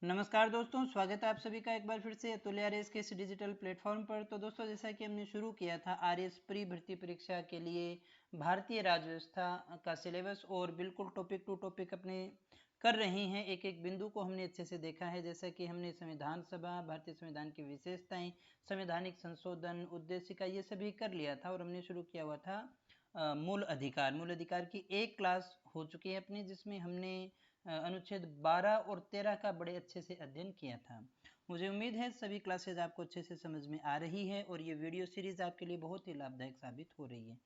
नमस्कार दोस्तों, स्वागत है आप सभी का एक बार फिर से अतुल आरएस के इस डिजिटल प्लेटफॉर्म पर। तो दोस्तों, जैसा कि हमने शुरू किया था आरएस प्री भर्ती परीक्षा के लिए भारतीय राज्य व्यवस्था का सिलेबस और बिल्कुल टॉपिक टू टॉपिक अपने कर रहे हैं। एक एक बिंदु को हमने अच्छे से देखा है, जैसा कि हमने संविधान सभा, भारतीय संविधान की विशेषताएं, संवैधानिक संशोधन, उद्देशिका, ये सभी कर लिया था। और हमने शुरू किया हुआ था मूल अधिकार की एक क्लास हो चुकी है अपनी, जिसमें हमने अनुच्छेद 12 और 13 का बड़े अच्छे से अध्ययन किया था। मुझे उम्मीद है सभी क्लासेज आपको अच्छे से समझ में आ रही है और ये वीडियो सीरीज आपके लिए बहुत ही लाभदायक साबित हो रही है।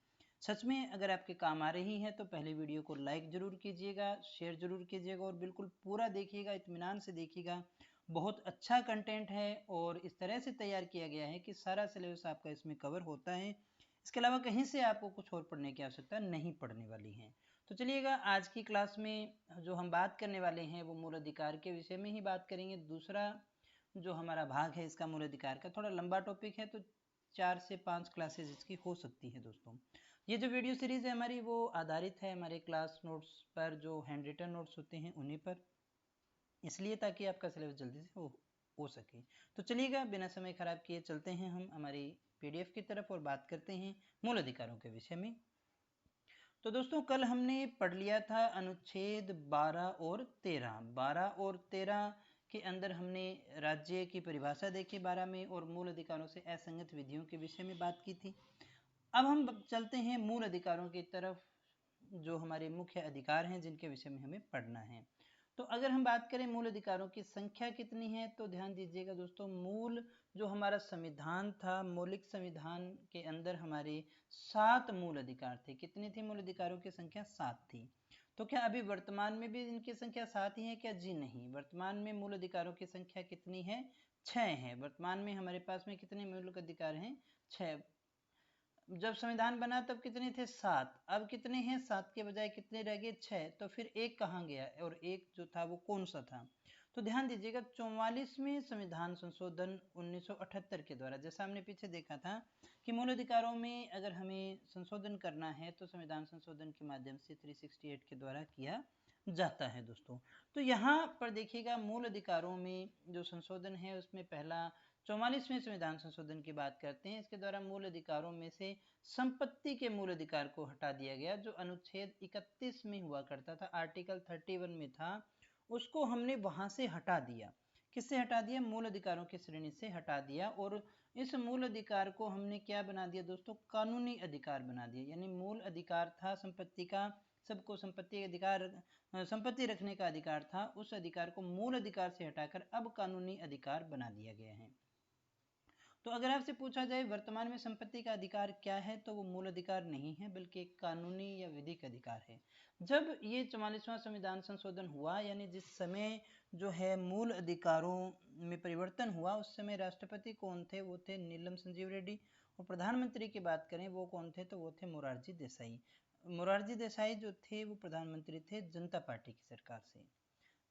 सच में अगर आपके काम आ रही है तो पहले वीडियो को लाइक जरूर कीजिएगा, शेयर जरूर कीजिएगा और बिल्कुल पूरा देखिएगा, इत्मीनान से देखिएगा। बहुत अच्छा कंटेंट है और इस तरह से तैयार किया गया है कि सारा सिलेबस आपका इसमें कवर होता है। इसके अलावा कहीं से आपको कुछ और पढ़ने की आवश्यकता नहीं पड़ने वाली है। तो चलिएगा, आज की क्लास में जो हम बात करने वाले हैं वो मूल अधिकार के विषय में ही बात करेंगे। दूसरा जो हमारा भाग है इसका मूल अधिकार का, थोड़ा लंबा टॉपिक है, तो 4 से 5 क्लासेस इसकी हो सकती है। दोस्तों, ये जो वीडियो सीरीज है हमारी वो आधारित है हमारे क्लास नोट्स पर, जो हैंड रिटन नोट्स होते हैं उन्हीं पर, इसलिए ताकि आपका सिलेबस जल्दी से हो सके। तो चलिएगा, बिना समय खराब किए चलते हैं हम हमारी पीडीएफ की तरफ और बात करते हैं मूल अधिकारों के विषय में। तो दोस्तों, कल हमने पढ़ लिया था अनुच्छेद 12 और 13। 12 और 13 के अंदर हमने राज्य की परिभाषा देखी 12 में और मूल अधिकारों से असंगत विधियों के विषय में बात की थी। अब हम चलते हैं मूल अधिकारों की तरफ, जो हमारे मुख्य अधिकार हैं जिनके विषय में हमें पढ़ना है। तो अगर हम बात करें मूल अधिकारों की संख्या कितनी है, तो ध्यान दीजिएगा दोस्तों, मूल जो हमारा संविधान था, मौलिक संविधान के अंदर हमारे 7 मूल अधिकार थे। कितनी थी मूल अधिकारों की संख्या? 7 थी। तो क्या अभी वर्तमान में भी इनकी संख्या 7 ही है क्या? जी नहीं, वर्तमान में मूल अधिकारों की संख्या कितनी है? 6 है। वर्तमान में हमारे पास में कितने मूल अधिकार हैं? 6। जब संविधान बना तब कितने थे? 7। अब कितने हैं? 7 के बजाय कितने रह गए? 6। तो फिर एक कहाँ गया? और एक जो था वो कौन सा था? तो ध्यान दीजिएगा, 44वें संविधान संशोधन 1978 के द्वारा, जैसा हमने पीछे देखा था कि मूल अधिकारों में अगर हमें संशोधन करना है तो संविधान संशोधन के माध्यम से 368 के द्वारा किया जाता है। दोस्तों, तो यहाँ पर देखिएगा, मूल अधिकारों में जो संशोधन है उसमें पहला 44वें संविधान संशोधन की बात करते हैं। इसके द्वारा मूल अधिकारों में से संपत्ति के मूल अधिकार को हटा दिया गया, जो अनुच्छेद 31 में हुआ करता था, आर्टिकल 31 में था, उसको हमने वहां से हटा दिया। किससे हटा दिया? मूल अधिकारों की श्रेणी से हटा दिया। और इस मूल अधिकार को हमने क्या बना दिया दोस्तों? कानूनी अधिकार बना दिया। यानी मूल अधिकार था संपत्ति का, सबको संपत्ति अधिकार, संपत्ति रखने का अधिकार था, उस अधिकार को मूल अधिकार से हटाकर अब कानूनी अधिकार बना दिया गया है। तो अगर आपसे पूछा जाए वर्तमान में संपत्ति का अधिकार क्या है, तो वो मूल अधिकार नहीं है बल्कि एक कानूनी या विधिक अधिकार है। जब ये 44वां संविधान संशोधन हुआ, यानी जिस समय जो है मूल अधिकारों में परिवर्तन हुआ, उस समय राष्ट्रपति कौन थे? वो थे नीलम संजीव रेड्डी। और प्रधानमंत्री की बात करें वो कौन थे? तो वो थे मोरारजी देसाई। मोरारजी देसाई जो थे वो प्रधानमंत्री थे जनता पार्टी की सरकार से।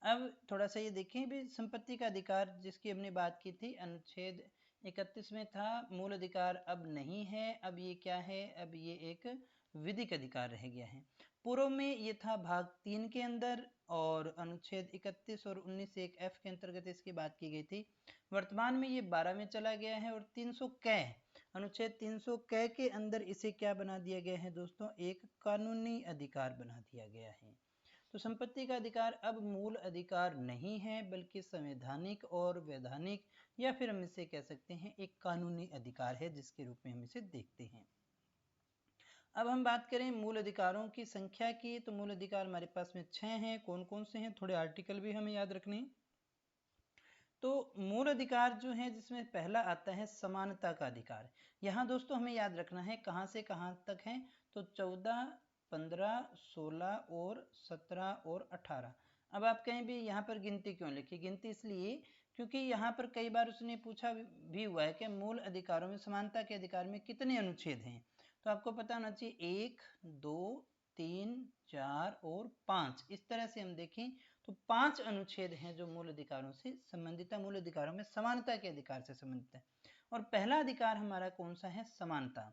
अब थोड़ा सा ये देखें भी, संपत्ति का अधिकार जिसकी हमने बात की थी अनुच्छेद 31 में था, मूल अधिकार अब नहीं है। अब ये क्या है? अब ये एक विधिक अधिकार रह गया है। पूर्व में ये था भाग 3 के अंदर और अनुच्छेद 31 और 19(1)(f) के अंतर्गत इसकी बात की गई थी। वर्तमान में ये 12 में चला गया है और 300 कै, अनुच्छेद 300 कै के अंदर इसे क्या बना दिया गया है दोस्तों? एक कानूनी अधिकार बना दिया गया है। तो संपत्ति का अधिकार अब मूल अधिकार नहीं है बल्कि संवैधानिक और वैधानिक, या फिर हम इसे कह सकते हैं एक कानूनी अधिकार है, जिसके रूप में हम इसे देखते हैं। अब हम बात करें मूल अधिकारों की संख्या की, तो मूल अधिकार हमारे पास में 6 हैं। कौन कौन से हैं? थोड़े आर्टिकल भी हमें याद रखने। तो मूल अधिकार जो है, जिसमें पहला आता है समानता का अधिकार। यहाँ दोस्तों हमें याद रखना है कहाँ से कहाँ तक है, तो 14, 15, 16 और 17 और 18। अब आप कहें भी यहाँ पर गिनती क्यों लिखी? गिनती इसलिए क्योंकि यहाँ पर कई बार उसने पूछा भी हुआ है कि मूल अधिकारों में, समानता के अधिकार में कितने अनुच्छेद हैं। तो आपको पता होना चाहिए 1, 2, 3, 4 और 5। इस तरह से हम देखें तो 5 अनुच्छेद हैं जो मूल अधिकारों से संबंधित है, मूल अधिकारों में समानता के अधिकार से संबंधित है। और पहला अधिकार हमारा कौन सा है? समानता।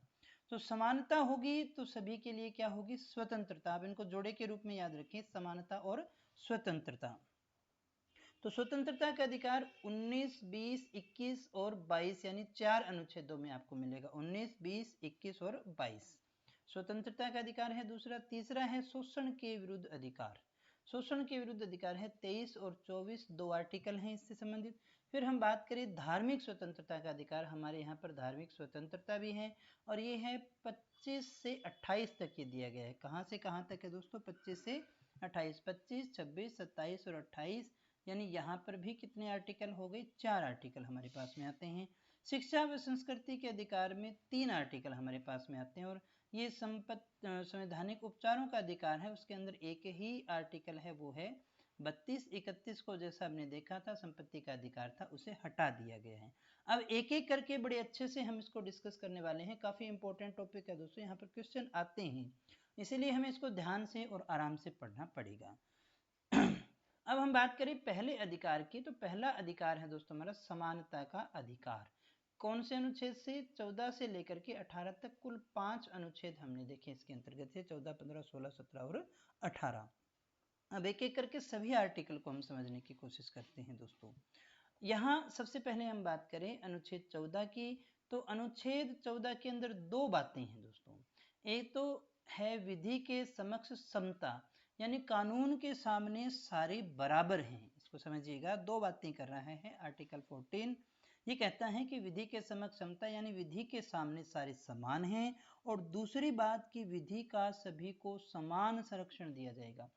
तो समानता होगी तो सभी के लिए क्या होगी? स्वतंत्रता। आप इनको जोड़े के रूप में याद रखें, समानता और स्वतंत्रता। तो स्वतंत्रता का अधिकार 19, 20, 21 और 22 यानी 4 अनुच्छेदों में आपको मिलेगा। 19, 20, 21 और 22 स्वतंत्रता का अधिकार है। दूसरा, तीसरा है शोषण के विरुद्ध अधिकार। शोषण के विरुद्ध अधिकार है 23 और 24, 2 आर्टिकल हैं इससे संबंधित। फिर हम बात करें धार्मिक स्वतंत्रता का अधिकार, हमारे यहाँ पर धार्मिक स्वतंत्रता भी है और ये है 25 से 28 तक ये दिया गया है। कहाँ से कहाँ तक है दोस्तों? 25 से 28, 25, 26, 27 और 28 यानी यहाँ पर भी कितने आर्टिकल हो गए? 4 आर्टिकल हमारे पास में आते हैं। शिक्षा व संस्कृति के अधिकार में 3 आर्टिकल हमारे पास में आते हैं और ये संवैधानिक उपचारों का अधिकार है, उसके अंदर एक ही आर्टिकल है, वो है 32। 31 को जैसा हमने देखा था संपत्ति का अधिकार था, उसे हटा दिया गया है। अब एक एक करके बड़े अच्छे से हम इसको डिस्कस करने वाले हैं। काफी इंपॉर्टेंट टॉपिक है दोस्तों, यहाँ पर क्वेश्चन आते हैं, इसीलिए हमें इसको ध्यान से और आराम से पढ़ना पड़ेगा। अब हम बात करें पहले अधिकार की, तो पहला अधिकार है दोस्तों हमारा समानता का अधिकार। कौन से अनुच्छेद से? 14 से लेकर के 18 तक कुल 5 अनुच्छेद हमने देखे इसके अंतर्गत है, 14, 15, 16, 17 और 18। अब एक एक करके सभी आर्टिकल को हम समझने की कोशिश करते हैं दोस्तों। यहाँ सबसे पहले हम बात करें अनुच्छेद 14 की, तो अनुच्छेद 14 के अंदर 2 बातें हैं दोस्तों। एक तो है विधि के समक्ष समता, यानी कानून के सामने सारे बराबर हैं। इसको समझिएगा, 2 बातें कर रहा है आर्टिकल 14। ये कहता है कि विधि के समक्ष समता यानी विधि के सामने सारे समान हैं, और दूसरी बात कि विधि का सभी को समान संरक्षण दिया जाएगा।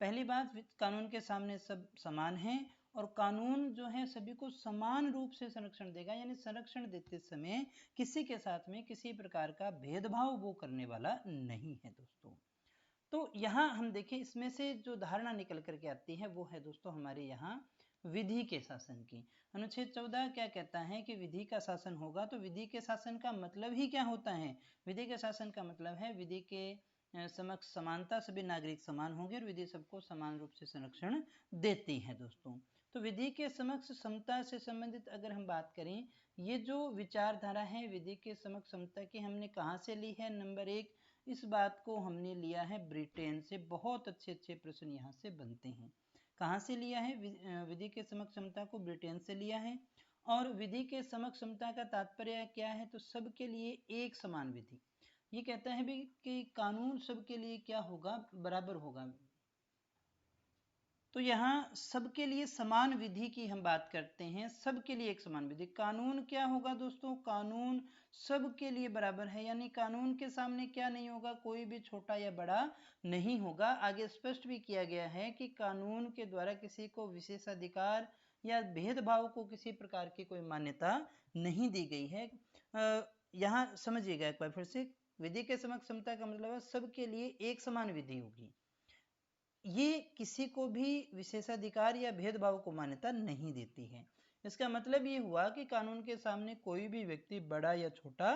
पहली बात, कानून के सामने सब समान हैं और कानून जो है सभी को समान रूप से संरक्षण देगा, यानी संरक्षण देते समय किसी के साथ में किसी प्रकार का भेदभाव वो करने वाला नहीं है दोस्तों। तो यहाँ हम देखें, इसमें से जो धारणा निकल करके आती है वो है दोस्तों हमारे यहाँ विधि के शासन की। अनुच्छेद 14 क्या कहता है कि विधि का शासन होगा, तो विधि के शासन का मतलब ही क्या होता है? विधि के शासन का मतलब है विधि के समक्ष समानता, सभी नागरिक समान होंगे और विधि सबको समान रूप से संरक्षण देती है दोस्तों। तो विधि के समक्ष समता से संबंधित अगर हम बात करें, ये जो विचारधारा है विधि के समक्ष समता की, हमने कहाँ से ली है? नंबर 1, इस बात को हमने लिया है ब्रिटेन से। बहुत अच्छे अच्छे प्रश्न यहाँ से बनते हैं। कहाँ से लिया है? विधि के समक्ष समता को ब्रिटेन से लिया है। और विधि के समक्ष समता का तात्पर्य क्या है? तो सबके लिए एक समान विधि। ये कहता है भी कि कानून सबके लिए क्या होगा? बराबर होगा। तो यहाँ सबके लिए समान विधि की हम बात करते हैं, सबके लिए एक समान विधि। कानून क्या होगा दोस्तों? कानून सबके लिए बराबर है, यानी कानून के सामने क्या नहीं होगा? कोई भी छोटा या बड़ा नहीं होगा। आगे स्पष्ट भी किया गया है कि कानून के द्वारा किसी को विशेषाधिकार या भेदभाव को किसी प्रकार की कोई मान्यता नहीं दी गई है। यहाँ समझिएगा एक बार फिर से, विधि के समक्ष समता का मतलब है सबके लिए एक समान विधि होगी। ये किसी को भी विशेषाधिकार या भेदभाव को मान्यता नहीं देती है। इसका मतलब ये हुआ कि कानून के सामने कोई भी व्यक्ति बड़ा या छोटा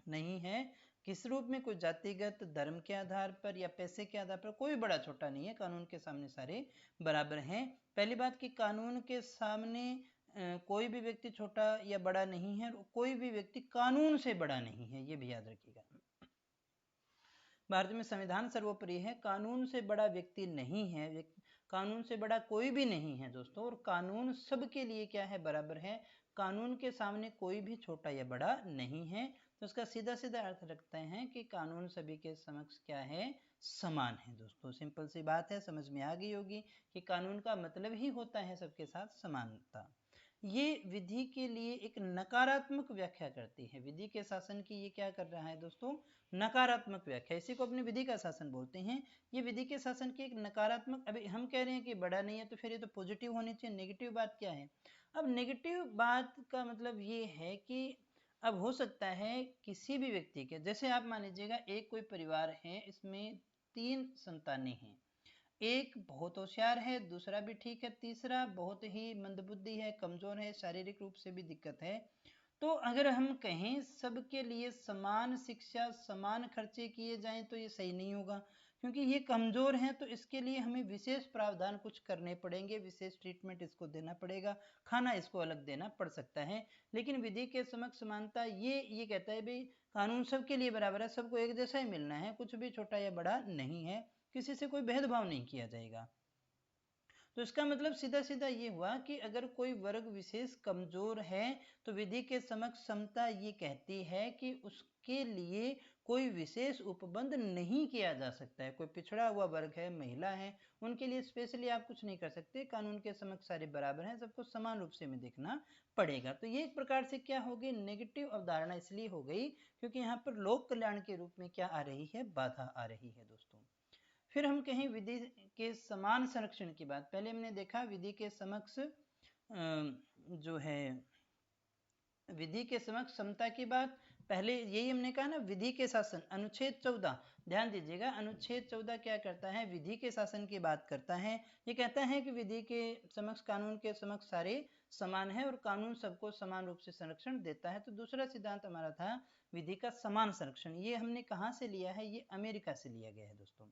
नहीं है। किस रूप में? कोई जातिगत, धर्म के आधार पर या पैसे के आधार पर कोई बड़ा छोटा नहीं है। कानून के सामने सारे बराबर हैं। पहली बात कि कानून के सामने कोई भी व्यक्ति छोटा या बड़ा नहीं है, कोई भी व्यक्ति कानून से बड़ा नहीं है, ये भी याद रखिएगा। भारत में संविधान सर्वोपरि है, कानून से बड़ा व्यक्ति नहीं है, कानून से बड़ा कोई भी नहीं है दोस्तों। और कानून सबके लिए क्या है? बराबर है। कानून के सामने कोई भी छोटा या बड़ा नहीं है। तो उसका सीधा सीधा अर्थ रखते हैं कि कानून सभी के समक्ष क्या है? समान है दोस्तों। सिंपल सी बात है, समझ में आ गई होगी कि कानून का मतलब ही होता है सबके साथ समानता। ये विधि के लिए एक नकारात्मक व्याख्या करती है। विधि के शासन की ये क्या कर रहा है दोस्तों? नकारात्मक व्याख्या। इसी को अपने विधि का शासन बोलते हैं। ये विधि के शासन की एक नकारात्मक, अभी हम कह रहे हैं कि बड़ा नहीं है तो फिर ये तो पॉजिटिव होनी चाहिए। नेगेटिव बात क्या है? अब नेगेटिव बात का मतलब ये है कि अब हो सकता है किसी भी व्यक्ति के, जैसे आप मान लीजिएगा एक कोई परिवार है, इसमें 3 संतानें हैं। एक बहुत होशियार है, दूसरा भी ठीक है, तीसरा बहुत ही मंदबुद्धि है, कमजोर है, शारीरिक रूप से भी दिक्कत है। तो अगर हम कहें सबके लिए समान शिक्षा, समान खर्चे किए जाएं तो ये सही नहीं होगा, क्योंकि ये कमजोर है तो इसके लिए हमें विशेष प्रावधान कुछ करने पड़ेंगे, विशेष ट्रीटमेंट इसको देना पड़ेगा, खाना इसको अलग देना पड़ सकता है। लेकिन विधि के समक्ष समानता ये कहता है भाई कानून सबके लिए बराबर है, सबको एक जैसा ही मिलना है, कुछ भी छोटा या बड़ा नहीं है, किसी से कोई भेदभाव नहीं किया जाएगा। तो इसका मतलब सीधा सीधा ये हुआ कि अगर कोई वर्ग विशेष कमजोर है तो विधि के समक्ष समता ये कहती है कि उसके लिए कोई विशेष उपबंध नहीं किया जा सकता है। कोई पिछड़ा हुआ वर्ग है, महिला है, उनके लिए स्पेशली आप कुछ नहीं कर सकते, कानून के समक्ष सारे बराबर हैं, सबको समान रूप से में देखना पड़ेगा। तो ये एक प्रकार से क्या हो गई, नेगेटिव अवधारणा इसलिए हो गई क्योंकि यहाँ पर लोक कल्याण के रूप में क्या आ रही है, बाधा आ रही है दोस्तों। फिर हम कहें विधि के समान संरक्षण की बात, पहले हमने देखा विधि के समक्ष जो है विधि के समक्ष समता की बात, पहले यही हमने कहा ना, विधि के शासन, अनुच्छेद 14, ध्यान दीजिएगा, अनुच्छेद 14 क्या करता है, विधि के शासन की बात करता है। ये कहता है कि विधि के समक्ष, कानून के समक्ष सारे समान है और कानून सबको समान रूप से संरक्षण देता है। तो दूसरा सिद्धांत हमारा था विधि का समान संरक्षण। ये हमने कहाँ से लिया है, ये अमेरिका से लिया गया है दोस्तों।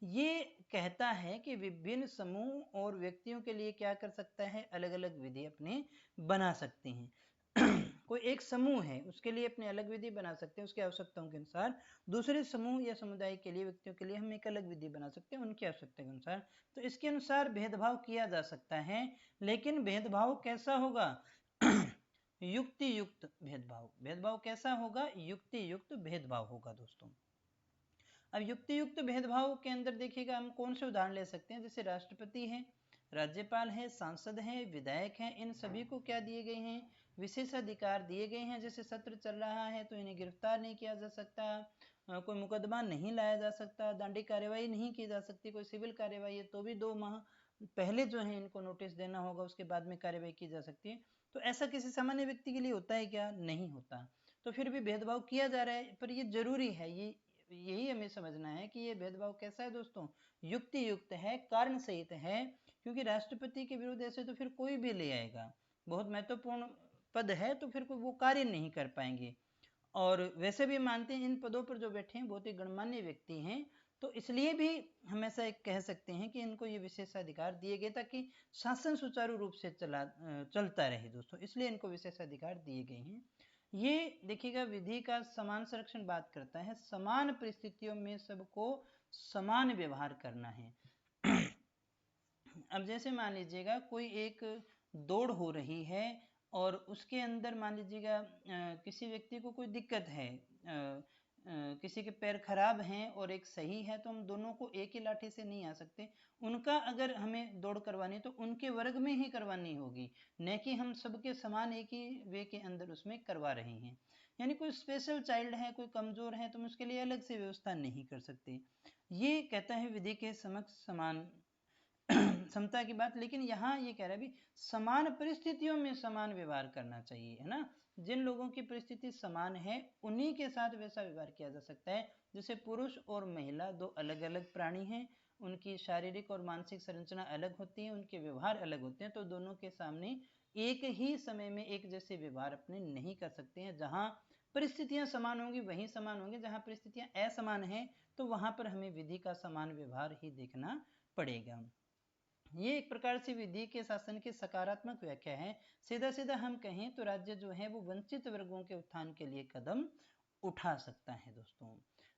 ये कहता है कि विभिन्न समूह और व्यक्तियों के लिए क्या कर सकता है, अलग अलग विधि अपने बना सकते हैं। कोई एक समूह है उसके लिए अपने अलग विधि बना सकते हैं उसकी आवश्यकताओं के अनुसार, दूसरे समूह या समुदाय के लिए, व्यक्तियों के लिए हम एक अलग विधि बना सकते हैं उनकी आवश्यकता के अनुसार। तो इसके अनुसार भेदभाव किया जा सकता है, लेकिन भेदभाव कैसा होगा, युक्ति युक्त भेदभाव। भेदभाव कैसा होगा, युक्ति युक्त भेदभाव होगा दोस्तों। अब युक्ति युक्त भेदभाव के अंदर देखिएगा हम कौन से उदाहरण ले सकते हैं, जैसे राष्ट्रपति है, राज्यपाल है, सांसद है, विधायक है, इन सभी को क्या दिए गए हैं, विशेषाधिकार दिए गए हैं। जैसे सत्र चल रहा है तो इन्हें गिरफ्तार नहीं किया जा सकता, कोई मुकदमा नहीं लाया जा सकता, दंडिक कार्यवाही नहीं की जा सकती, कोई सिविल कार्यवाही है तो भी 2 माह पहले जो है इनको नोटिस देना होगा, उसके बाद में कार्यवाही की जा सकती है। तो ऐसा किसी सामान्य व्यक्ति के लिए होता है क्या, नहीं होता। तो फिर भी भेदभाव किया जा रहा है, पर ये जरूरी है, ये यही हमें समझना है कि ये भेदभाव कैसा है दोस्तों, युक्ति युक्त है, कारण सहित है। क्योंकि राष्ट्रपति के विरुद्ध ऐसे तो फिर कोई भी ले आएगा, बहुत महत्वपूर्ण पद है तो फिर कोई वो कार्य नहीं कर पाएंगे। और वैसे भी मानते हैं इन पदों पर जो बैठे हैं बहुत ही गणमान्य व्यक्ति हैं, तो इसलिए भी हमेशा एक कह सकते हैं कि इनको ये विशेषाधिकार दिए गए ताकि शासन सुचारू रूप से चलता रहे दोस्तों, इसलिए इनको विशेषाधिकार दिए गए हैं। ये देखिएगा विधि का समान संरक्षण बात करता है, समान परिस्थितियों में सबको समान व्यवहार करना है। अब जैसे मान लीजिएगा कोई एक दौड़ हो रही है और उसके अंदर मान लीजिएगा किसी व्यक्ति को कोई दिक्कत है, किसी के पैर खराब हैं और एक सही है, तो हम दोनों को एक ही लाठी से नहीं आ सकते। उनका अगर हमें दौड़ करवानी तो उनके वर्ग में ही करवानी होगी, न कि हम सबके समान एक ही वे के अंदर उसमें करवा रहे हैं। यानी कोई स्पेशल चाइल्ड है, कोई कमजोर है, तो हम उसके लिए अलग से व्यवस्था नहीं कर सकते। ये कहता है विधि के समक्ष समान समता की बात। लेकिन यहाँ ये कह रहा है भी समान परिस्थितियों में समान व्यवहार करना चाहिए, है ना। जिन लोगों की परिस्थिति समान है उन्हीं के साथ वैसा व्यवहार किया जा सकता है। जैसे पुरुष और महिला दो अलग अलग प्राणी हैं, उनकी शारीरिक और मानसिक संरचना अलग होती है, उनके व्यवहार अलग होते हैं, तो दोनों के सामने एक ही समय में एक जैसे व्यवहार अपने नहीं कर सकते हैं। जहाँ परिस्थितियां समान होंगी वहीं समान होंगे, जहाँ परिस्थितियां असमान हैं तो वहां पर हमें विधि का समान व्यवहार ही देखना पड़ेगा। ये एक प्रकार से विधि के शासन की सकारात्मक व्याख्या है। सीधा सीधा हम कहें तो राज्य जो है वो वंचित वर्गों के उत्थान के लिए कदम उठा सकता है दोस्तों,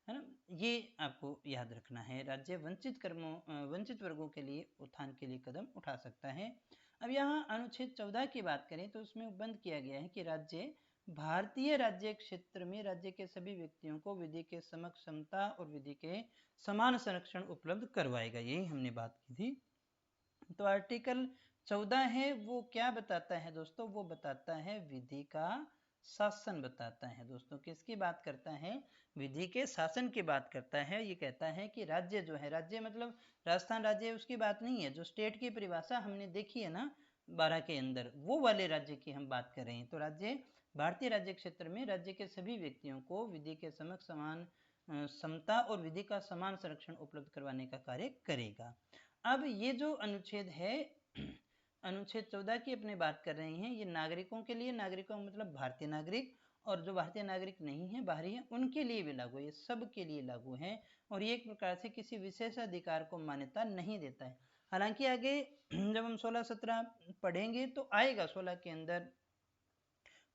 है ना। ये आपको याद रखना है, राज्य वंचित वर्गों के लिए उत्थान के लिए कदम उठा सकता है। अब यहाँ अनुच्छेद 14 की बात करें तो उसमें बंद किया गया है कि राज्य भारतीय राज्य क्षेत्र में राज्य के सभी व्यक्तियों को विधि के समक्ष समता और विधि के समान संरक्षण उपलब्ध करवाएगा, यही हमने बात की थी। तो आर्टिकल 14 है वो क्या बताता है दोस्तों, वो बताता है विधि का शासन बताता है दोस्तों। किसकी बात करता है, विधि के शासन की बात करता है। ये कहता है कि राज्य जो है, राज्य मतलब राजस्थान राज्य है उसकी बात नहीं है, जो स्टेट की परिभाषा हमने देखी है ना 12 के अंदर, वो वाले राज्य की हम बात कर रहे हैं। तो राज्य भारतीय राज्य क्षेत्र में राज्य के सभी व्यक्तियों को विधि के समक्ष समान समता और विधि का समान संरक्षण उपलब्ध करवाने का कार्य करेगा। अब ये जो अनुच्छेद है अनुच्छेद 14 की अपने बात कर रहे हैं, ये नागरिकों के लिए, नागरिकों मतलब भारतीय नागरिक, और जो भारतीय नागरिक नहीं है बाहरी है उनके लिए भी लागू है, ये सब के लिए लागू है। और ये एक प्रकार से किसी विशेष अधिकार को मान्यता नहीं देता है। हालांकि आगे जब हम 16-17 पढ़ेंगे तो आएगा 16 के अंदर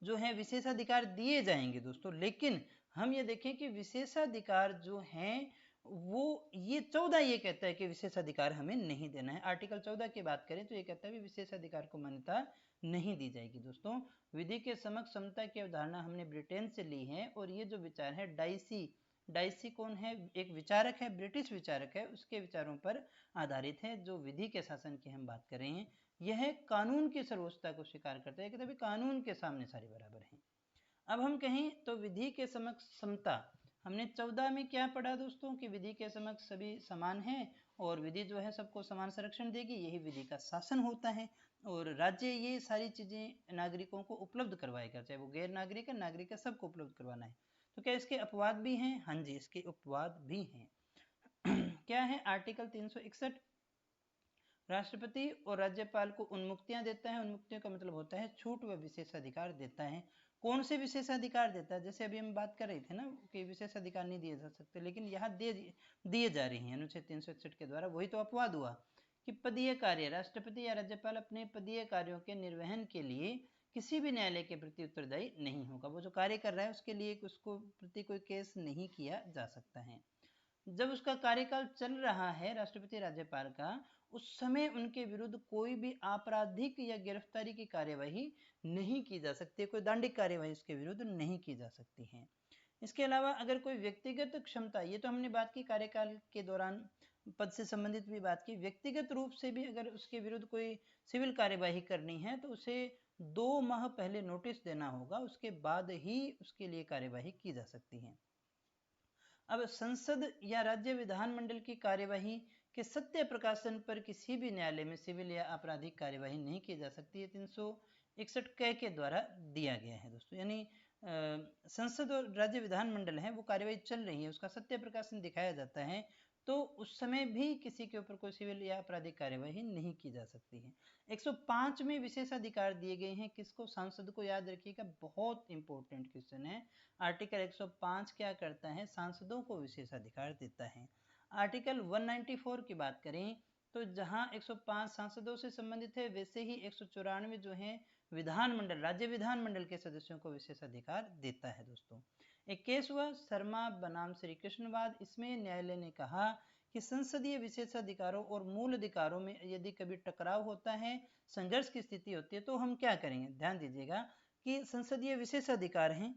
जो है विशेषाधिकार दिए जाएंगे दोस्तों। लेकिन हम ये देखें कि विशेषाधिकार जो हैं वो ये 14 ये कहता है कि विशेषाधिकार हमें नहीं देना है। आर्टिकल 14 की बात करें तो ये कहता है कि विशेषाधिकार को मान्यता नहीं दी जाएगी। दोस्तों, विधि के समक्ष समता की अवधारणा हमने ब्रिटेन से ली है, और ये जो विचार है डाइसी, डाइसी कौन है? एक विचारक है, ब्रिटिश विचारक है, उसके विचारों पर आधारित है। जो विधि के शासन की हम बात कर रहे हैं, यह कानून की सर्वोच्चता को स्वीकार करता है कि तभी कानून के सामने सारे बराबर हैं। अब हम कहें तो विधि के समक्ष समता, हमने 14 में क्या पढ़ा दोस्तों कि विधि के समक्ष सभी समान हैं, और विधि जो है सबको समान संरक्षण देगी, यही विधि का शासन होता है। और राज्य ये सारी चीजें नागरिकों को उपलब्ध करवाएगा, चाहे वो गैर नागरिक है, नागरिक है, सबको उपलब्ध करवाना है। तो क्या इसके अपवाद भी हैं? हाँ जी, इसके अपवाद भी हैं। क्या है? आर्टिकल 361 राष्ट्रपति और राज्यपाल को उन्मुक्तियां देता है। उन्मुक्तियों का मतलब होता है छूट व विशेषाधिकार देता है। कौन से विशेषाधिकार देता है? जैसे अभी हम बात कर रहे थे ना कि विशेषाधिकार नहीं दिए जा सकते, लेकिन यहाँ दिए जा रहे हैं अनुच्छेद 361 के द्वारा। वही तो अपवाद हुआ कि पदीय कार्य, राष्ट्रपति या राज्यपाल अपने पदीय कार्यों के निर्वहन के लिए किसी भी न्यायालय के प्रति उत्तरदायी नहीं होगा। वो जो कार्य कर रहा है उसके लिए उसको प्रति कोई केस नहीं किया जा सकता है। जब उसका कार्यकाल चल रहा है राष्ट्रपति राज्यपाल का, उस समय उनके विरुद्ध कोई भी आपराधिक या गिरफ्तारी की कार्यवाही नहीं की जा सकती, कोई दंडिक कार्यवाही उसके विरुद्ध नहीं की जा सकती है। इसके अलावा अगर कोई व्यक्तिगत क्षमता, ये तो हमने बात की कार्यकाल के दौरान पद से संबंधित भी बात की, व्यक्तिगत रूप से भी अगर उसके विरुद्ध कोई सिविल कार्यवाही करनी है तो उसे 2 माह पहले नोटिस देना होगा, उसके बाद ही उसके लिए कार्यवाही की जा सकती है। अब संसद या राज्य विधानमंडल की कार्यवाही के सत्य प्रकाशन पर किसी भी न्यायालय में सिविल या आपराधिक कार्यवाही नहीं की जा सकती है। 361 क के द्वारा दिया गया है दोस्तों। यानी संसद और राज्य विधानमंडल है, वो कार्यवाही चल रही है, उसका सत्य प्रकाशन दिखाया जाता है, तो उस समय भी किसी के ऊपर कोई सिविल या आपराधिक कार्यवाही नहीं की जा सकती है। 105 में विशेषाधिकार दिए गए हैं किसको? सांसद को। याद रखिएगा, बहुत इंपॉर्टेंट क्वेश्चन है। आर्टिकल 105 क्या करता है? सांसदों को विशेषाधिकार देता है। आर्टिकल 194 की बात करें तो जहां 105 सांसदों से संबंधित है, वैसे ही 194 जो है विधानमंडल, राज्य विधानमंडल के सदस्यों को विशेषाधिकार देता है दोस्तों। एक केस हुआ शर्मा बनाम श्री कृष्णवाद। इसमें न्यायालय ने कहा कि संसदीय विशेषाधिकारों और मूल अधिकारों में यदि कभी टकराव होता है, संघर्ष की स्थिति होती है, तो हम क्या करेंगे? ध्यान दीजिएगा कि संसदीय विशेषाधिकार हैं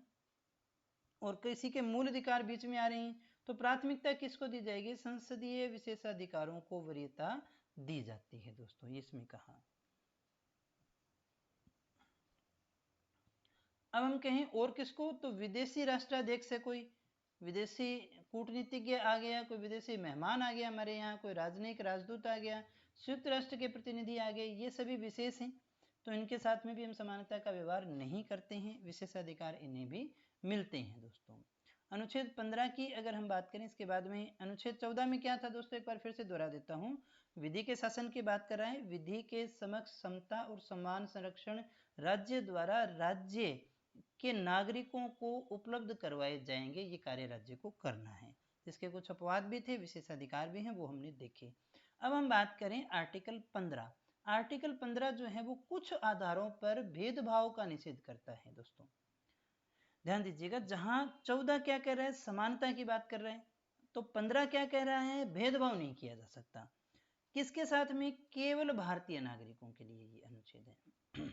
और किसी के मूल अधिकार बीच में आ रहे हैं, तो प्राथमिकता किसको दी जाएगी? संसदीय विशेषाधिकारों को वरीयता दी जाती है दोस्तों, ये इसमें कहा। अब हम कहें और किसको, तो विदेशी राष्ट्राध्यक्ष है, कोई विदेशी कूटनीतिज्ञ आ गया, कोई विदेशी मेहमान आ गया हमारे यहाँ, कोई राजनयिक राजदूत आ गया, संयुक्त राष्ट्र के प्रतिनिधि आ गए, ये सभी विशेष हैं, तो इनके साथ में भी हम समानता का व्यवहार नहीं करते हैं, विशेषाधिकार इन्हें भी मिलते हैं दोस्तों। अनुच्छेद 15 की अगर हम बात करें, इसके बाद में अनुच्छेद 14 में क्या था दोस्तों, एक बार फिर से दोहरा देता हूँ। विधि के शासन की बात कर रहा है। विधि के समक्ष समता और समान संरक्षण राज्य द्वारा राज्य के नागरिकों को उपलब्ध करवाए जाएंगे, ये कार्य राज्य को करना है। इसके कुछ अपवाद भी थे, विशेषाधिकार भी हैं, वो हमने देखे। अब हम बात करें आर्टिकल 15। आर्टिकल 15 जो है वो कुछ आधारों पर भेदभाव का निषेध करता है दोस्तों। ध्यान दीजिएगा, जहां 14 क्या कह रहा है? समानता की बात कर रहे हैं, तो 15 क्या कह रहा है? भेदभाव नहीं किया जा सकता। किसके साथ में? केवल भारतीय नागरिकों के लिए ये अनुच्छेद है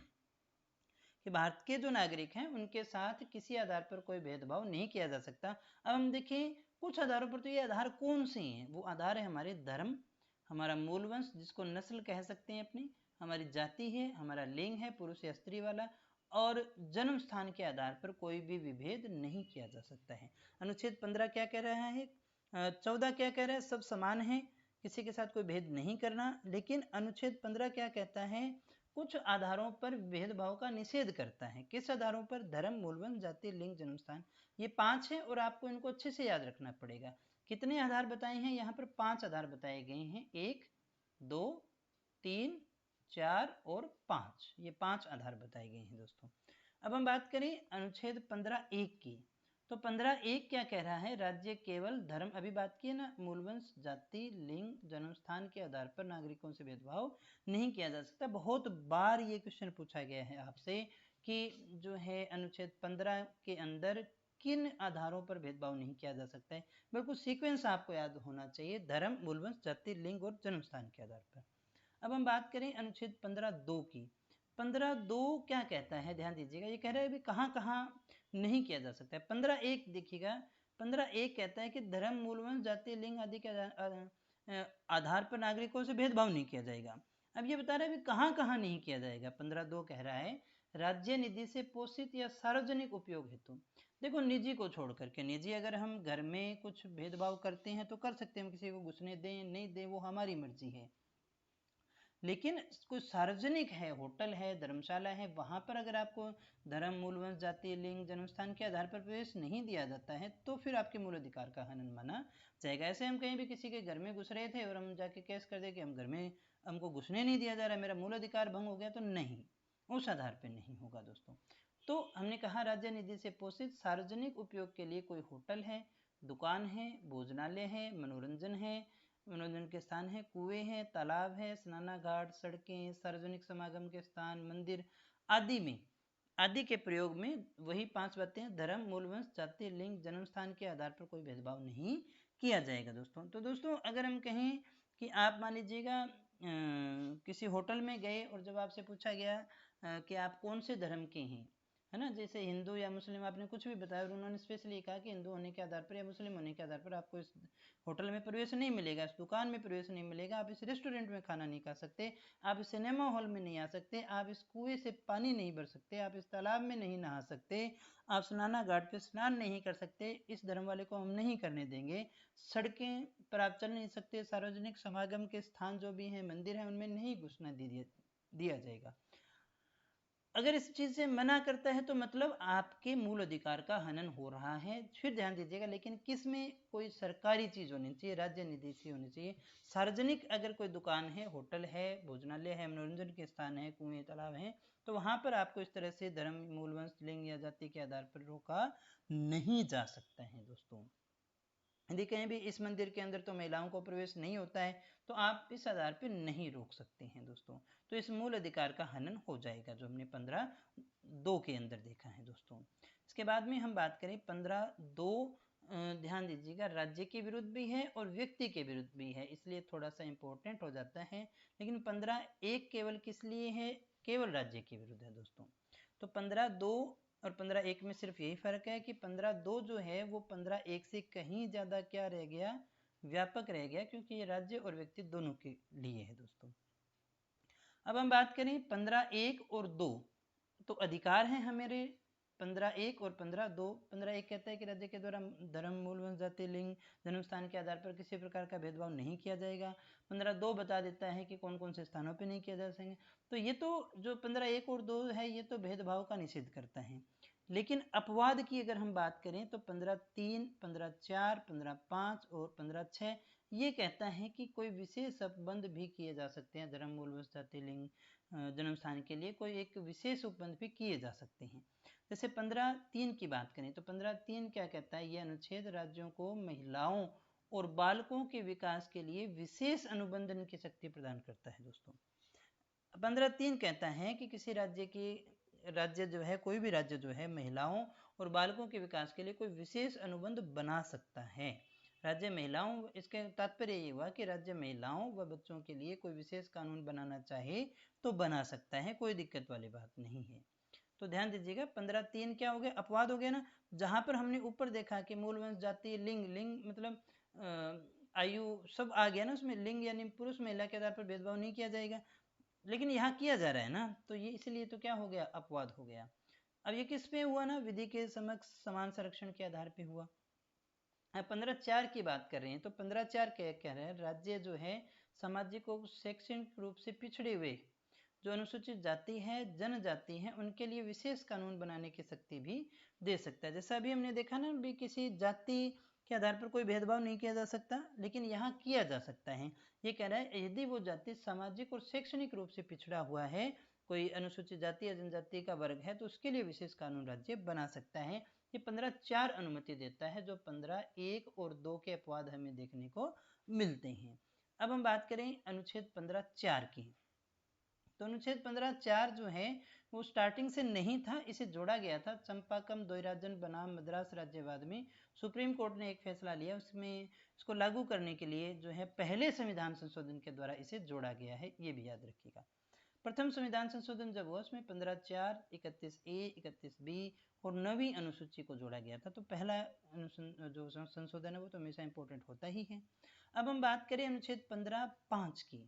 कि भारत के जो नागरिक हैं उनके साथ किसी आधार पर कोई भेदभाव नहीं किया जा सकता। अब हम देखें कुछ आधारों पर, तो ये आधार कौन से हैं? वो आधार है हमारे धर्म, हमारा मूल वंश जिसको नस्ल कह सकते हैं अपनी, हमारी जाति है, हमारा लिंग है पुरुष या स्त्री वाला, और जन्म स्थान के आधार पर कोई भी विभेद नहीं किया जा सकता है। अनुच्छेद 15 क्या कह रहा है? 14 क्या कह रहा है? सब समान है, किसी के साथ कोई भेद नहीं करना। लेकिन अनुच्छेद 15 क्या कहता है? कुछ आधारों पर भेदभाव का निषेध करता है। किस आधारों पर? धर्म, मूलवंश, जाति, लिंग, जन्मस्थान, ये 5 है और आपको इनको अच्छे से याद रखना पड़ेगा। कितने आधार बताए हैं यहाँ पर? 5 आधार बताए गए हैं, 1, 2, 3, 4 और 5, ये 5 आधार बताए गए हैं दोस्तों। अब हम बात करें अनुच्छेद 15(1) की, तो 15(1) क्या कह रहा है? राज्य केवल धर्म, अभी बात की है ना, मूलवंश, जाति, लिंग, जन्मस्थान के आधार पर नागरिकों से भेदभाव नहीं किया जा सकता। बहुत बार ये क्वेश्चन पूछा गया है आपसे कि जो है अनुच्छेद 15 के अंदर किन आधारों पर भेदभाव नहीं किया जा सकता है। बिल्कुल सीक्वेंस आपको याद होना चाहिए, धर्म, मूलवंश, जाति, लिंग और जन्म स्थान के आधार पर। अब हम बात करें अनुच्छेद 15(2) की। 15(2) क्या कहता है, ध्यान दीजिएगा, ये कह रहा है भी कहाँ कहाँ नहीं किया जा सकता है। 15(1) देखिएगा, 15(1) कहता है कि धर्म, मूलवंश, जाति, लिंग आदि के आधार पर नागरिकों से भेदभाव नहीं किया जाएगा। अब ये बता रहा है भी कहाँ कहाँ नहीं किया जाएगा। 15(2) कह रहा है राज्य निधि से पोषित या सार्वजनिक उपयोग हेतु। देखो निजी को छोड़ करके, निजी अगर हम घर में कुछ भेदभाव करते हैं तो कर सकते हैं, हम किसी को घुसने दें नहीं दें वो हमारी मर्जी है, लेकिन कुछ सार्वजनिक है, होटल है, धर्मशाला है, वहां पर अगर आपको धर्म, मूलवंश, जाति, लिंग, जन्म स्थान के आधार पर प्रवेश नहीं दिया जाता है तो फिर आपके मूल अधिकार का हनन माना जाएगा। ऐसे हम कहीं भी किसी के घर में घुस रहे थे और हम जाके केस कर दे कि हम घर में, हमको घुसने नहीं दिया जा रहा, मेरा मूल अधिकार भंग हो गया, तो नहीं, उस आधार पर नहीं होगा दोस्तों। तो हमने कहा राज्य निधि से पोषित सार्वजनिक उपयोग के लिए कोई होटल है, दुकान है, भोजनालय है, मनोरंजन के स्थान है, कुएं हैं, तालाब है, स्नानाघाट, सड़कें, सार्वजनिक समागम के स्थान, मंदिर आदि के प्रयोग में वही 5 बातें हैं, धर्म, मूलवंश, जाति, लिंग, जन्म स्थान के आधार पर कोई भेदभाव नहीं किया जाएगा दोस्तों। तो दोस्तों अगर हम कहें कि आप मान लीजिएगा किसी होटल में गए और जब आपसे पूछा गया कि आप कौन से धर्म के हैं, है ना, जैसे हिंदू या मुस्लिम, आपने कुछ भी बताया और उन्होंने स्पेशली कहा कि हिंदू होने के आधार पर या मुस्लिम होने के आधार पर आपको इस होटल में प्रवेश नहीं मिलेगा, इस दुकान में प्रवेश नहीं मिलेगा, आप इस रेस्टोरेंट में खाना नहीं खा सकते, आप इस सिनेमा हॉल में नहीं आ सकते, आप इस कुएं से पानी नहीं भर सकते, आप इस तालाब में नहीं नहा सकते, आप स्नाना घाट पे स्नान नहीं कर सकते, इस धर्म वाले को हम नहीं करने देंगे, सड़कें पर आप चल नहीं सकते, सार्वजनिक समागम के स्थान जो भी हैं, मंदिर हैं, उनमें नहीं घुसना दिया जाएगा। अगर इस चीज से मना करता है तो मतलब आपके मूल अधिकार का हनन हो रहा है। फिर ध्यान दीजिएगा, लेकिन किस में, कोई सरकारी चीज होनी चाहिए, राज्य निधि से होनी चाहिए। सार्वजनिक अगर कोई दुकान है, होटल है, भोजनालय है, मनोरंजन के स्थान है, कुएं, तालाब है, तो वहां पर आपको इस तरह से धर्म, मूलवंश, लिंग या जाति के आधार पर रोका नहीं जा सकता है दोस्तों। यदि कहीं भी इस मंदिर के अंदर तो महिलाओं को प्रवेश नहीं होता है तो आप इस आधार पर नहीं रोक सकते हैं दोस्तों। तो इस मूल अधिकार का हनन हो जाएगा, जो हमने 15(2) के अंदर देखा है दोस्तों। इसके बाद में हम बात करें 15(2), ध्यान दीजिएगा, राज्य के विरुद्ध भी है और व्यक्ति के विरुद्ध भी है, इसलिए थोड़ा सा इंपॉर्टेंट हो जाता है। लेकिन 15(1) केवल किस लिए है, केवल राज्य के विरुद्ध है दोस्तों। तो 15(2) और 15(1) में सिर्फ यही फर्क है कि 15(2) जो है वो 15(1) से कहीं ज्यादा क्या रह गया, व्यापक रह गया, क्योंकि ये राज्य और व्यक्ति दोनों के लिए है दोस्तों। अब हम बात करें 15(1) और 2, तो अधिकार है हमारे 15(1) और 15(2). 15(1) कहता है कि राज्य के द्वारा धर्म, मूलवंश, जाति, लिंग, जन्म स्थान के आधार पर किसी प्रकार का भेदभाव नहीं किया जाएगा। 15(2) बता देता है कि कौन कौन से स्थानों पर नहीं किया जा सकेंगे। तो ये तो जो 15(1) और 2 है ये तो भेदभाव का निषेध करता है, लेकिन अपवाद की अगर हम बात करें तो 15(3), 15(4), 15(5) और 15(6) ये कहता है कि कोई विशेष उपबंध भी किए जा सकते हैं, धर्म, मूलवंश, जाति, लिंग, जन्म स्थान के लिए कोई एक विशेष उपबंध भी किए जा सकते हैं। जैसे 15(3) की बात करें तो 15(3) क्या कहता है, यह अनुच्छेद राज्यों को महिलाओं और बालकों के विकास के लिए विशेष अनुबंधन की शक्ति प्रदान करता है दोस्तों। 15(3) कहता है कि किसी राज्य जो है, कोई भी राज्य जो है, महिलाओं और बालकों के विकास के लिए कोई विशेष अनुबंध बना सकता है। राज्य महिलाओं, इसके तात्पर्य ये हुआ कि राज्य महिलाओं व बच्चों के लिए कोई विशेष कानून बनाना चाहे तो बना सकता है, कोई दिक्कत वाली बात नहीं है। तो ध्यान दीजिएगा 15(3) क्या हो गया, अपवाद हो गया ना, जहां पर हमने ऊपर देखा कि मूलवंश, जाति, लिंग मतलब आयु सब आ गया ना उसमें, लिंग यानी पुरुष महिला के आधार पर भेदभाव नहीं किया जाएगा, लेकिन यहाँ किया जा रहा है ना, तो ये इसलिए तो क्या हो गया, अपवाद हो गया। अब ये किस पे हुआ ना, विधि के समक्ष समान संरक्षण के आधार पे हुआ। 15(4) की बात कर रहे हैं तो 15(4) क्या कह रहे हैं, राज्य जो है सामाजिक और शैक्षणिक रूप से पिछड़े हुए जो अनुसूचित जाति है, जनजाति है, उनके लिए विशेष कानून बनाने की शक्ति भी दे सकता है। जैसा अभी हमने देखा ना, भी किसी जाति के आधार पर कोई भेदभाव नहीं किया जा सकता, लेकिन यहाँ किया जा सकता है। ये कह रहा है यदि वो जाति सामाजिक और शैक्षणिक रूप से पिछड़ा हुआ है, कोई अनुसूचित जाति या जनजाति का वर्ग है, तो उसके लिए विशेष कानून राज्य बना सकता है। ये 15(4) अनुमति देता है, जो 15(1) और 2 के अपवाद हमें देखने को मिलते हैं। अब हम बात करें अनुच्छेद 15(4) की, तो अनुच्छेद 15(4) जो है वो स्टार्टिंग से नहीं था, इसे जोड़ा गया था चंपाकम द्वैराजन बनाम मद्रास राज्यवाद में। सुप्रीम कोर्ट ने एक फैसला लिया, उसमें इसको लागू करने के लिए जो है पहले संविधान संशोधन के द्वारा इसे जोड़ा गया है, ये भी याद रखिएगा। प्रथम संविधान संशोधन जब हुआ उसमें 15(4), 31A, 31B और 9वीं अनुसूची को जोड़ा गया था। तो पहला जो संशोधन है वो तो हमेशा इंपॉर्टेंट होता ही है। अब हम बात करें अनुच्छेद 15(5) की।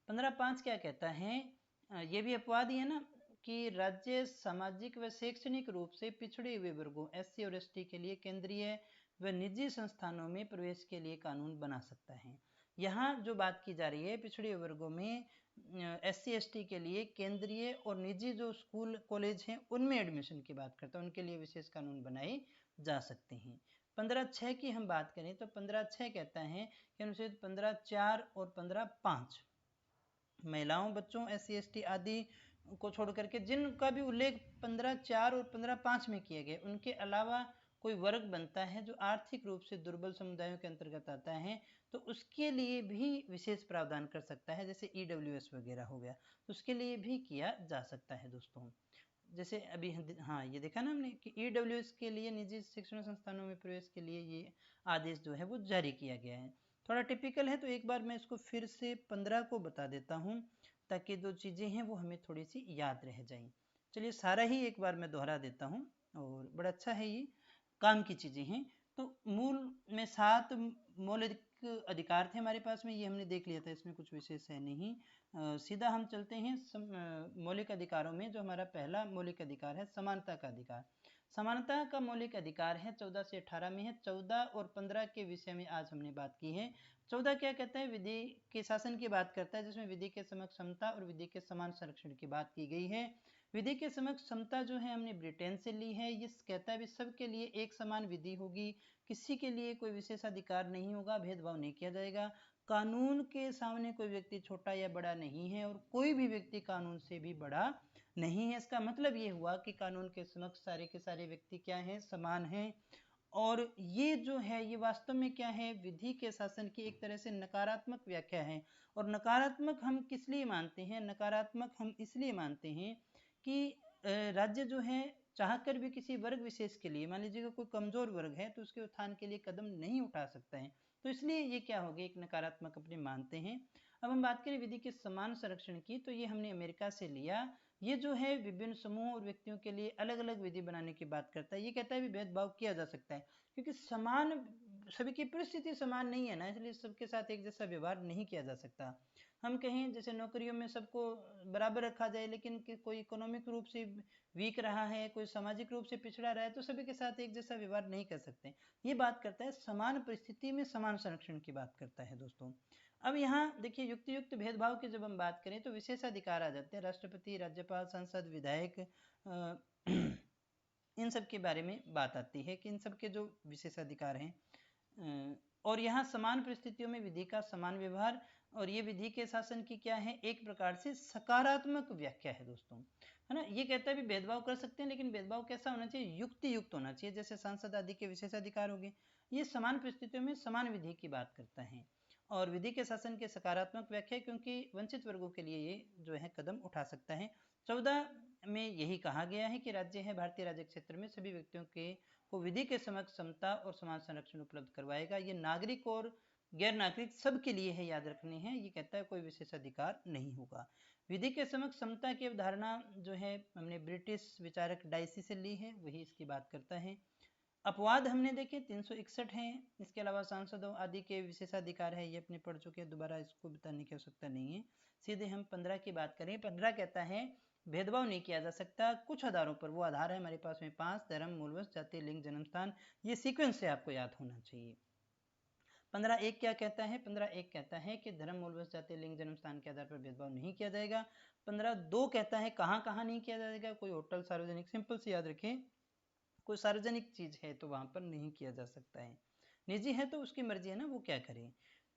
15(5) क्या कहता है, ये भी अपवाद ही है ना, कि राज्य सामाजिक व शैक्षणिक रूप से पिछड़े हुए वर्गों SC और ST के लिए केंद्रीय व निजी संस्थानों में प्रवेश के लिए कानून बना सकता है। यहाँ जो बात की जा रही है पिछड़े वर्गों में SC ST के लिए केंद्रीय और निजी जो स्कूल कॉलेज हैं उनमें एडमिशन की बात करता है, उनके लिए विशेष कानून बनाए जा सकते हैं। 15(6) की हम बात करें तो 15(6) कहता है कि अनुच्छेद 15(4) और 15(5) महिलाओं, बच्चों, SC ST आदि को छोड़ करके जिनका भी उल्लेख 15(4) और 15(5) में किए गए, उनके अलावा कोई वर्ग बनता है जो आर्थिक रूप से दुर्बल समुदायों के अंतर्गत आता है, तो उसके लिए भी विशेष प्रावधान कर सकता है, जैसे EWS वगैरह हो गया, तो उसके लिए भी किया जा सकता है दोस्तों। जैसे अभी हाँ ये देखा ना हमने कि EWS के लिए निजी शिक्षण संस्थानों में प्रवेश के लिए ये आदेश जो है वो जारी किया गया है। थोड़ा टिपिकल है, तो एक बार मैं इसको फिर से 15 को बता देता हूँ ताकि जो चीज़ें हैं वो हमें थोड़ी सी याद रह जाएं। चलिए सारा ही एक बार मैं दोहरा देता हूँ, और बड़ा अच्छा है, ये काम की चीज़ें हैं। तो मूल में 7 मौलिक अधिकार थे हमारे पास में, ये हमने देख लिया था, इसमें कुछ विशेष है नहीं। सीधा हम चलते हैं मौलिक अधिकारों में। जो हमारा पहला मौलिक अधिकार है समानता का अधिकार। समानता का मौलिक अधिकार है 14 से 18 में है। 14 और 15 के विषय में आज हमने बात की है। 14 क्या कहता है, विधि के शासन की बात करता है, जिसमें विधि के समक्ष समता और विधि के समान संरक्षण की बात की गई है। विधि के समक्ष समता जो है हमने ब्रिटेन से ली है। ये कहता है भी सबके लिए एक समान विधि होगी, किसी के लिए कोई विशेषाधिकार नहीं होगा, भेदभाव नहीं किया जाएगा, कानून के सामने कोई व्यक्ति छोटा या बड़ा नहीं है और कोई भी व्यक्ति कानून से भी बड़ा नहीं है। इसका मतलब ये हुआ कि कानून के समक्ष सारे के सारे व्यक्ति क्या हैं, समान हैं। और ये जो है ये वास्तव में क्या है, विधि के शासन की एक तरह से नकारात्मक व्याख्या है। और नकारात्मक हम किस लिए मानते हैं, नकारात्मक हम इसलिए मानते हैं कि राज्य जो है चाहकर भी किसी वर्ग विशेष के लिए, मान लीजिएगा कोई कमजोर वर्ग है तो उसके उत्थान के लिए कदम नहीं उठा सकता है, तो इसलिए ये क्या हो गया, एक नकारात्मक अपने मानते हैं। अब हम बात करें विधि के समान संरक्षण की, तो ये हमने अमेरिका से लिया। ये जो है विभिन्न समूह और व्यक्तियों के लिए अलग अलग विधि बनाने की बात करता है। ये कहता है भी भेदभाव किया जा सकता है, क्योंकि समान सभी की परिस्थिति समान नहीं है ना, इसलिए सबके साथ एक जैसा व्यवहार नहीं किया जा सकता। हम कहें जैसे नौकरियों में सबको बराबर रखा जाए, लेकिन कोई इकोनॉमिक रूप से वीक रहा है, कोई सामाजिक रूप से पिछड़ा रहा है, तो सभी के साथ एक जैसा व्यवहार नहीं कर सकते। ये बात करता है समान परिस्थिति में समान संरक्षण की बात करता है दोस्तों। अब यहाँ देखिए युक्ति युक्त भेदभाव की जब हम बात करें तो विशेषाधिकार आ जाते हैं, राष्ट्रपति, राज्यपाल, संसद, विधायक, इन सब के बारे में बात आती है कि इन सब के जो विशेषाधिकार हैं। और यहाँ समान परिस्थितियों में विधि का समान व्यवहार, और ये विधि के शासन की क्या है, एक प्रकार से सकारात्मक व्याख्या है दोस्तों, है ना। ये कहता है भी भेदभाव कर सकते हैं, लेकिन भेदभाव कैसा होना चाहिए, युक्ति युक्त होना चाहिए। जैसे सांसद आदि के विशेषाधिकार हो गए, ये समान परिस्थितियों में समान विधि की बात करता है। और विधि के शासन के सकारात्मक व्याख्या, क्योंकि वंचित वर्गों के लिए ये जो है कदम उठा सकता है। 14 में यही कहा गया है कि राज्य है भारतीय राज्य क्षेत्र में सभी व्यक्तियों के को विधि के समक्ष समता और समान संरक्षण उपलब्ध करवाएगा। ये नागरिक और गैर नागरिक सबके लिए है, याद रखने हैं। ये कहता है कोई विशेष अधिकार नहीं होगा। विधि के समक्ष समता की अवधारणा जो है हमने ब्रिटिश विचारक डाइसी से ली है, वही इसकी बात करता है। अपवाद हमने देखे 361 हैं। इसके अलावा सांसदों आदि के विशेषाधिकार है, ये अपने पढ़ चुके हैं, दोबारा इसको बताने की आवश्यकता नहीं है। सीधे हम 15 की बात करें। 15 कहता है भेदभाव नहीं किया जा सकता कुछ आधारों पर। वो आधार है हमारे पास में 5: धर्म, मूलवंश, जाति, लिंग, जन्म स्थान। ये सीक्वेंस से आपको याद होना चाहिए। 15(1) क्या कहता है, 15(1) कहता है कि धर्म, मूलवंश, जाति, लिंग, जन्म स्थान के आधार पर भेदभाव नहीं किया जाएगा। 15(2) कहता है कहाँ कहाँ नहीं किया जाएगा, कोई होटल, सार्वजनिक, सिंपल से याद रखें, कोई सार्वजनिक चीज है तो वहां पर नहीं किया जा सकता है। निजी है तो उसकी मर्जी है ना, वो क्या करे।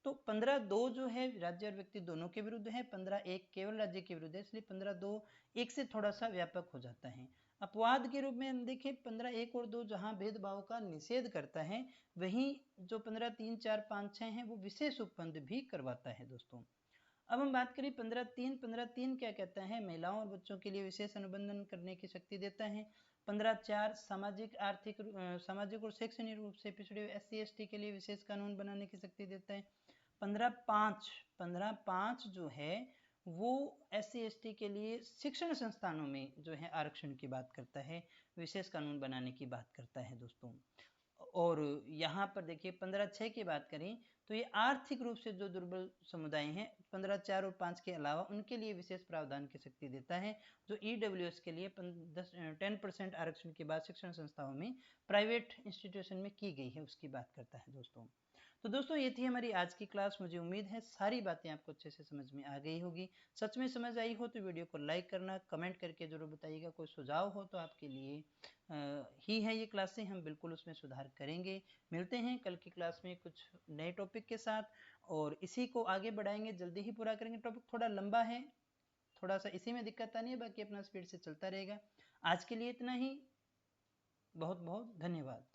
तो 15(2) जो है राज्य और व्यक्ति दोनों के विरुद्ध है, 15(1) केवल राज्य के विरुद्ध है, इसलिए 15(2) एक से थोड़ा सा व्यापक हो जाता है। अपवाद के रूप में हम देखें 15(1) और 2 जहां भेदभाव का निषेध करता है, वहीं जो 15(3), 4, 5, 6 है वो विशेष उपबंध भी करवाता है दोस्तों। अब हम बात करें 15(3). क्या कहता है? महिलाओं और बच्चों के लिए विशेष अनुबंधन करने की शक्ति देता है। 15(4) सामाजिक और शैक्षणिक रूप से पिछड़े SC ST के लिए विशेष कानून बनाने की शक्ति देता है। 15(5) जो है वो SC ST के लिए शिक्षण संस्थानों में जो है आरक्षण की बात करता है, विशेष कानून बनाने की बात करता है दोस्तों। और यहाँ पर देखिए 15(6) की बात करें तो ये आर्थिक रूप से जो दुर्बल समुदाय हैं 15(4) और 5 के अलावा उनके लिए विशेष प्रावधान की शक्ति देता है, जो EWS के लिए 10% आरक्षण की बात शिक्षण संस्थाओं में प्राइवेट इंस्टीट्यूशन में की गई है उसकी बात करता है दोस्तों। तो दोस्तों ये थी हमारी आज की क्लास। मुझे उम्मीद है सारी बातें आपको अच्छे से समझ में आ गई होगी। सच में समझ आई हो तो वीडियो को लाइक करना, कमेंट करके जरूर बताइएगा। कोई सुझाव हो तो आपके लिए ही है ये क्लासें, हम बिल्कुल उसमें सुधार करेंगे। मिलते हैं कल की क्लास में कुछ नए टॉपिक के साथ और इसी को आगे बढ़ाएंगे, जल्दी ही पूरा करेंगे। टॉपिक थोड़ा लंबा है, थोड़ा सा इसी में दिक्कत आनी है, बाकी अपना स्पीड से चलता रहेगा। आज के लिए इतना ही, बहुत बहुत धन्यवाद।